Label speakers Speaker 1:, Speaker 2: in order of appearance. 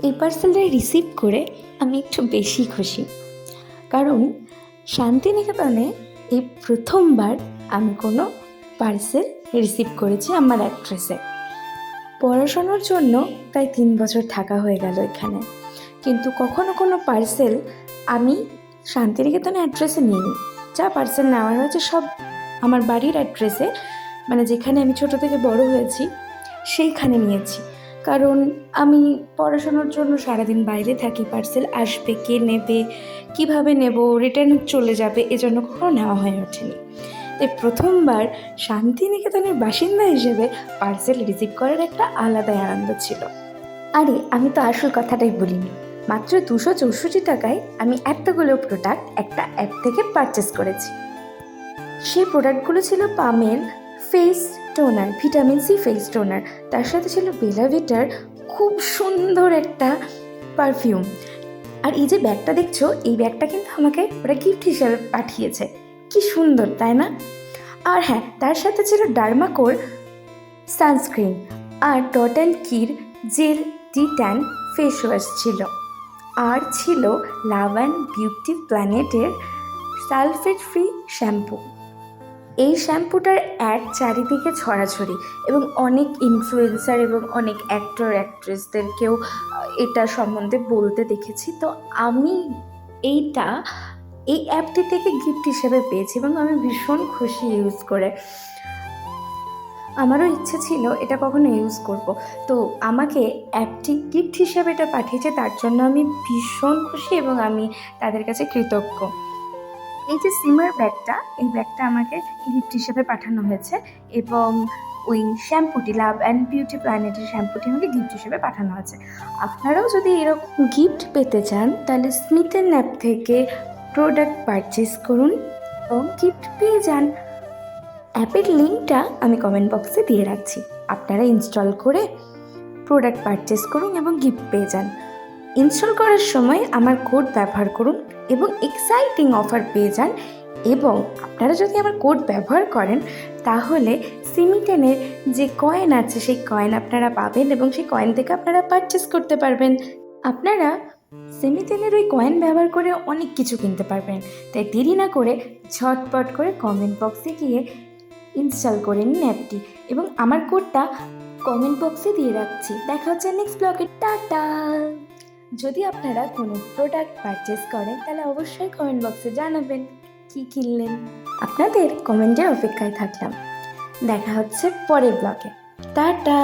Speaker 1: এই পার্সেলটা রিসিভ করে আমি একটু বেশি খুশি, কারণ শান্তিনিকেতনে এই প্রথমবার আমি কোনো পার্সেল রিসিভ করেছি আমার অ্যাড্রেসে। পড়াশোনার জন্য প্রায় 3 বছর থাকা হয়ে গেল এখানে, কিন্তু কখনো কোনো পার্সেল আমি শান্তিনিকেতনের অ্যাড্রেসে নিইনি। যা পার্সেল নেওয়া হয়েছে সব আমার বাড়ির অ্যাড্রেসে, মানে যেখানে আমি ছোট থেকে বড় হয়েছি সেইখানে নিয়েছি। কারণ আমি পড়াশোনার জন্য সারাদিন বাইরে থাকি, পার্সেল আসবে, কে নেবে, কিভাবে নেব, রিটার্ন চলে যাবে, এজন্য কখনো নেওয়া হয়ে ওঠেনি। তাই প্রথমবার শান্তিনিকেতনের বাসিন্দা হিসেবে পার্সেল রিসিভ করার একটা আলাদাই আনন্দ ছিল। আরে আমি তো আসল কথাটাই বলিনি, মাত্র 264 টাকায় আমি এতগুলো প্রোডাক্ট একটা অ্যাপ থেকে পারচেস করেছি। সেই প্রোডাক্টগুলো ছিল পামের face toner, vitamin C face toner, তার সাথে ছিল বেলা ভিটার খুব সুন্দর একটা পারফিউম। আর এই যে ব্যাগটা দেখছো, এই ব্যাগটা কিন্তু আমাকে ওরা গিফট হিসেবে পাঠিয়েছে। কি সুন্দর, তাই না? আর হ্যাঁ, তার সাথে ছিল ডার্মাকোর সানস্ক্রিন আর ডট অ্যান্ড কির gel de tan face wash ছিল। আর ছিল লাভ অ্যান্ড বিউটি প্ল্যানেটের সালফেট ফ্রি শ্যাম্পু। এই শ্যাম্পুটার অ্যাড চারিদিকে ছড়াছড়ি, এবং অনেক ইনফ্লুয়েন্সার এবং অনেক অ্যাক্টর অ্যাক্ট্রেসদেরকেও এটা সম্বন্ধে বলতে দেখেছি। তো আমি এই অ্যাপটি থেকে গিফট হিসেবে পেয়েছি এবং আমি ভীষণ খুশি ইউজ করে। আমারও ইচ্ছে ছিল এটা কখনো ইউজ করব, তো আমাকে অ্যাপটি গিফট হিসেবে এটা পাঠিয়েছে, তার জন্য আমি ভীষণ খুশি এবং আমি তাদের কাছে কৃতজ্ঞ। এই যে সিমার ব্যাগটা, এই ব্যাগটা আমাকে গিফট হিসেবে পাঠানো হয়েছে, এবং ওই শ্যাম্পুটি লাভ অ্যান্ড বিউটি প্ল্যানেটের শ্যাম্পুটি আমাকে গিফট হিসেবে পাঠানো হয়েছে। আপনারাও যদি এরকম গিফট পেতে চান তাহলে স্মিথেন অ্যাপ থেকে প্রোডাক্ট পারচেস করুন এবং গিফট পেয়ে যান। অ্যাপের লিঙ্কটা আমি কমেন্ট বক্সে দিয়ে রাখছি, আপনারা ইনস্টল করে প্রোডাক্ট পারচেস করুন এবং গিফট পেয়ে যান। ইনস্টল করার সময় আমার কোড ব্যবহার করুন এবং এক্সাইটিং অফার পেয়ে যান। এবং আপনারা যদি আমার কোড ব্যবহার করেন তাহলে সিমিটেনের যে কয়েন আছে সেই কয়েন আপনারা পাবেন এবং সেই কয়েন থেকে আপনারা পারচেস করতে পারবেন। আপনারা সিমিটেনের ওই কয়েন ব্যবহার করে অনেক কিছু কিনতে পারবেন। তাই দেরি না করে ঝটপট করে কমেন্ট বক্সে গিয়ে ইনস্টল করে নিন অ্যাপটি, এবং আমার কোডটা কমেন্ট বক্সে দিয়ে রাখছি। দেখা হচ্ছে নেক্সট ব্লগে, টাটা। যদি আপনারা কোনো প্রোডাক্ট পারচেস করেন তাহলে অবশ্যই কমেন্ট বক্সে জানাবেন কি কিনলেন। আপনাদের কমেন্টের অপেক্ষায় থাকলাম। দেখা হচ্ছে পরের ব্লগে, টাটা।